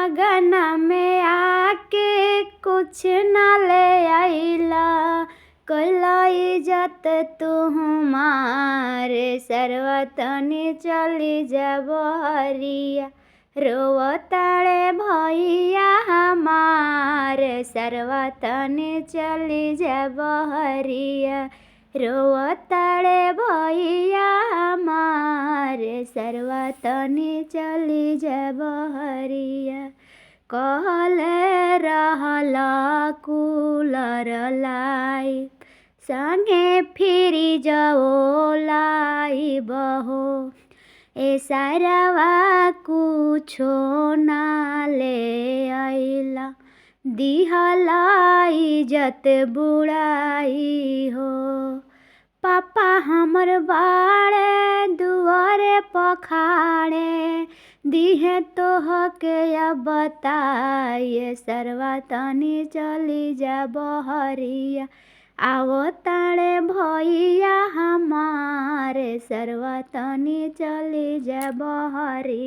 आंगन में आके कुछ न ले आइला, कैला इज्जत तू हमारे सरवा तनी चली जा बहरिया। रोवताड़े भैया हमारे सरवा तनी चली जा बहरिया। रोवताड़े भैया हमारे सरवा तनी चली जा बहरिया। कहले रहला कूलर लाई संगे फिरी जाओ लाई बहो, ए सरवा कुछो ना ले आइला, दिहला इज्जत बुढ़ाई हो। पापा हमर बाड़े दुआरे पखाड़े, दिहे तोहके अब बताइए सरवा तनी चली जा बहरिया। आवताड़े भैया हमारे सरवा तनी चली जा बहरिया।